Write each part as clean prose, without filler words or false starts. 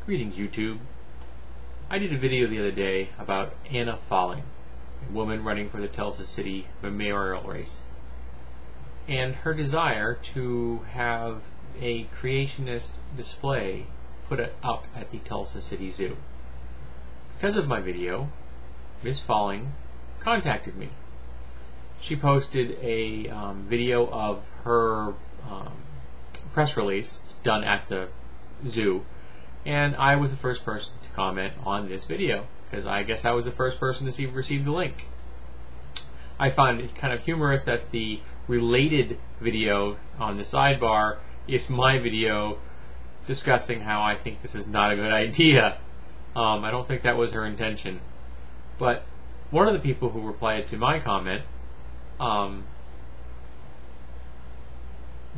Greetings, YouTube. I did a video the other day about Anna Falling, a woman running for the Tulsa City mayoral race, and her desire to have a creationist display put up at the Tulsa City Zoo. Because of my video, Ms. Falling contacted me. She posted a video of her press release done at the zoo, and I was the first person to comment on this video because I guess I was the first person to receive the link. I found it kind of humorous that the related video on the sidebar is my video discussing how I think this is not a good idea. I don't think that was her intention. But one of the people who replied to my comment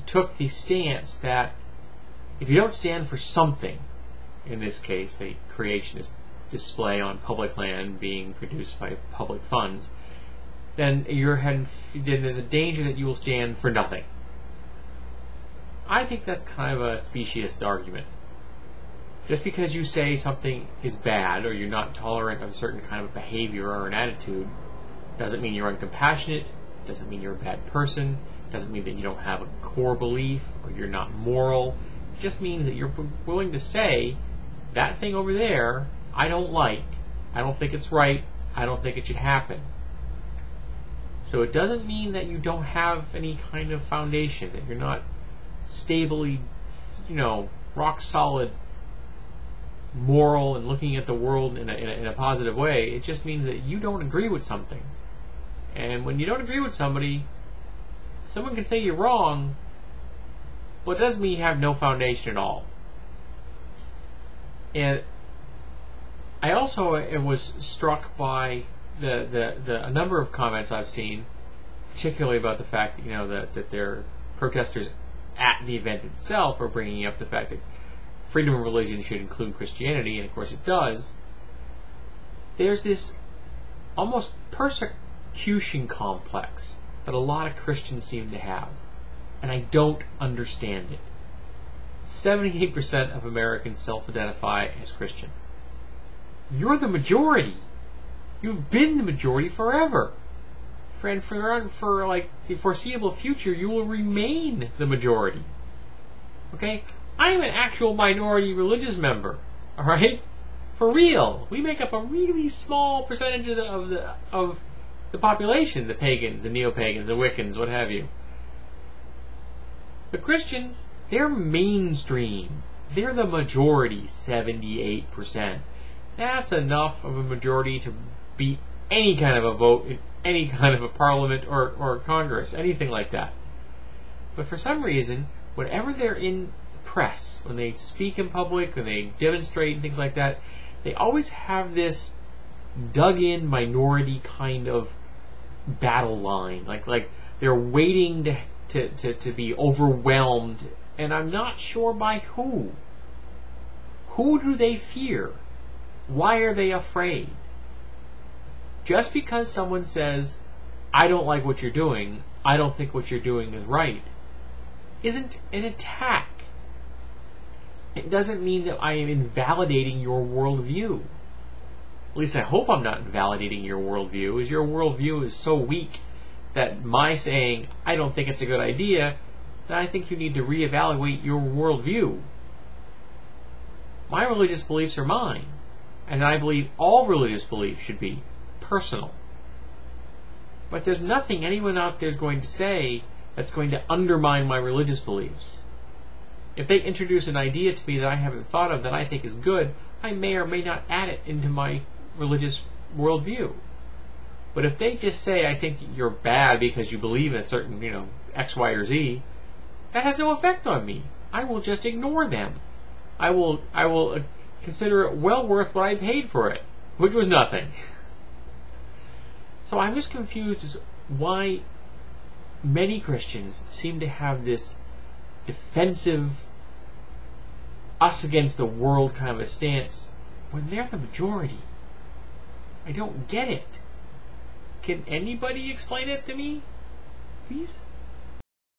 took the stance that if you don't stand for something, in this case a creationist display on public land being produced by public funds, then there's a danger that you will stand for nothing. I think that's kind of a specious argument. Just because you say something is bad or you're not tolerant of a certain kind of behavior or an attitude doesn't mean you're uncompassionate, doesn't mean you're a bad person, doesn't mean that you don't have a core belief or you're not moral. It just means that you're willing to say, that thing over there, I don't like, I don't think it's right, I don't think it should happen. So it doesn't mean that you don't have any kind of foundation, that you're not stably, rock solid moral and looking at the world in a positive way. It just means that you don't agree with something. And when you don't agree with somebody, someone can say you're wrong, but it doesn't mean you have no foundation at all. And I also was struck by a number of comments I've seen, particularly about the fact that their protesters at the event itself are bringing up the fact that freedom of religion should include Christianity, and of course it does. There's this almost persecution complex that a lot of Christians seem to have, and I don't understand it. 78% of Americans self-identify as Christian. You're the majority. You've been the majority forever. For like the foreseeable future, you will remain the majority. Okay? I am an actual minority religious member. All right? For real. We make up a really small percentage of the population, the pagans, the neo-pagans, the Wiccans, what have you. The Christians, they're mainstream. They're the majority, 78%. That's enough of a majority to beat any kind of a vote in any kind of a parliament or Congress, anything like that. But for some reason, whenever they're in the press, when they speak in public, when they demonstrate and things like that, they always have this dug-in minority kind of battle line. Like they're waiting to be overwhelmed, and I'm not sure by who. Who do they fear? Why are they afraid? Just because someone says, I don't like what you're doing, I don't think what you're doing is right, isn't an attack. It doesn't mean that I am invalidating your worldview. At least I hope I'm not invalidating your worldview, as your worldview is so weak that my saying, I don't think it's a good idea, that I think you need to reevaluate your worldview. My religious beliefs are mine, and I believe all religious beliefs should be personal. But there's nothing anyone out there is going to say that's going to undermine my religious beliefs. If they introduce an idea to me that I haven't thought of that I think is good, I may or may not add it into my religious worldview. But if they just say, I think you're bad because you believe in a certain, X, Y, or Z, that has no effect on me. I will just ignore them. I will consider it well worth what I paid for it, which was nothing. So I'm just confused as why many Christians seem to have this defensive, us against the world kind of a stance when they're the majority. I don't get it. Can anybody explain it to me? Please?